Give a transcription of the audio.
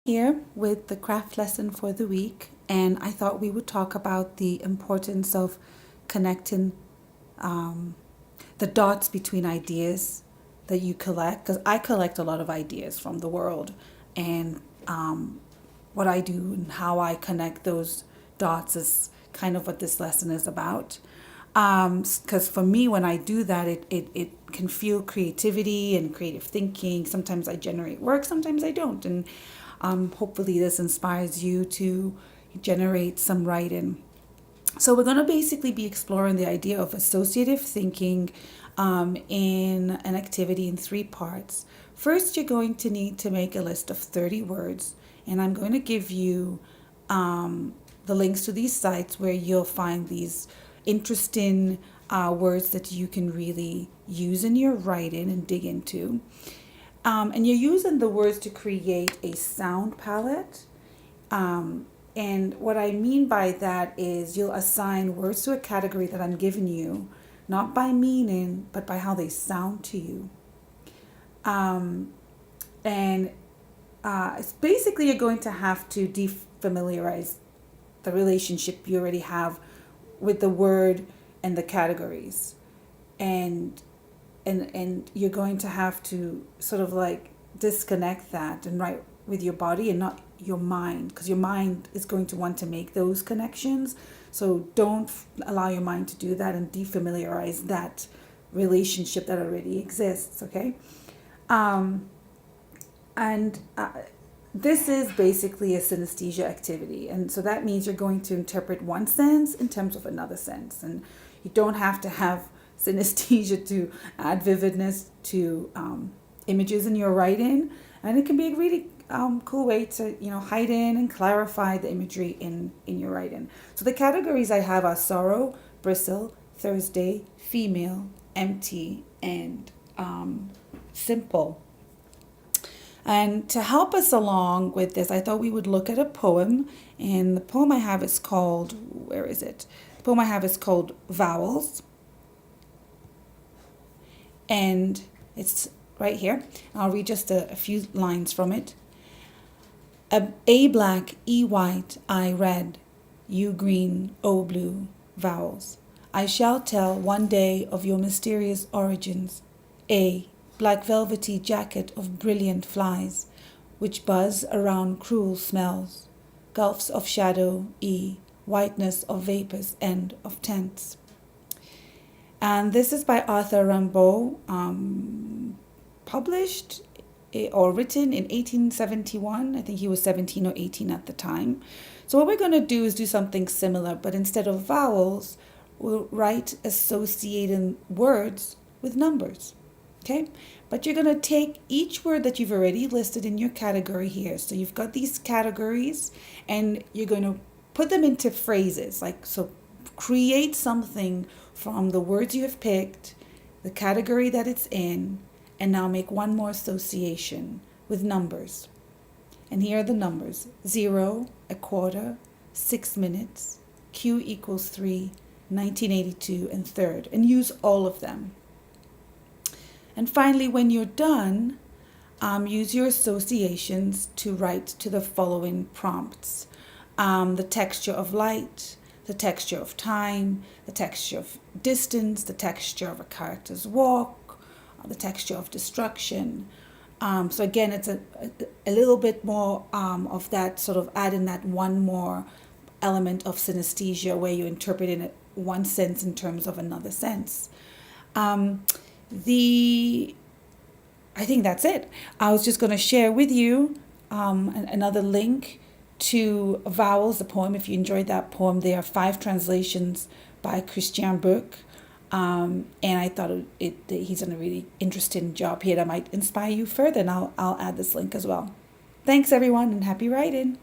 Here with the craft lesson for the week, and I thought we would talk about the importance of connecting the dots between ideas that you collect, because I collect a lot of ideas from the world, and what I do and how I connect those dots is kind of what this lesson is about. Because for me, when I do that, it can fuel creativity and creative thinking. Sometimes I generate work, sometimes I don't. And hopefully this inspires you to generate some writing. So we're going to basically be exploring the idea of associative thinking in an activity in three parts. First, you're going to need to make a list of 30 words, and I'm going to give you the links to these sites where you'll find these interesting words that you can really use in your writing and dig into. And you're using the words to create a sound palette. And what I mean by that is you'll assign words to a category that I'm giving you, not by meaning, but by how they sound to you. It's basically you're going to have to defamiliarize the relationship you already have with the word and the categories. And you're going to have to sort of like disconnect that and write with your body and not your mind, because your mind is going to want to make those connections. So don't allow your mind to do that and defamiliarize that relationship that already exists, okay? This is basically a synesthesia activity, and so that means you're going to interpret one sense in terms of another sense, and you don't have to have synesthesia to add vividness to images in your writing, and it can be a really cool way to heighten and clarify the imagery in your writing. So the categories I have are sorrow, bristle, Thursday, female, empty, and simple. And to help us along with this, I thought we would look at a poem, and the poem I have is called, where is it? The poem I have is called Vowels. And it's right here. I'll read just a few lines from it. A black, E white, I red, U green, O blue, vowels. I shall tell one day of your mysterious origins. A black velvety jacket of brilliant flies, which buzz around cruel smells. Gulfs of shadow, E, whiteness of vapors, end of tents. And this is by Arthur Rimbaud, published or written in 1871. I think he was 17 or 18 at the time. So what we're going to do is do something similar, but instead of vowels, we'll write associating words with numbers. Okay? But you're going to take each word that you've already listed in your category here. So you've got these categories, and you're going to put them into phrases. So create something from the words you have picked, the category that it's in, and now make one more association with numbers. And here are the numbers: 0, a quarter, 6 minutes, Q equals 3, 1982, and third. And use all of them. And finally, when you're done, use your associations to write to the following prompts. The texture of light, the texture of time, the texture of distance, the texture of a character's walk, the texture of destruction. So again, it's a little bit more of that, sort of adding that one more element of synesthesia where you're interpreting it one sense in terms of another sense. I think that's it. I was just going to share with you another link to Vowels, the poem. If you enjoyed that poem, there are 5 translations by Christian Bourque. And I thought he's done a really interesting job here that might inspire you further, and I'll add this link as well. Thanks, everyone, and happy writing.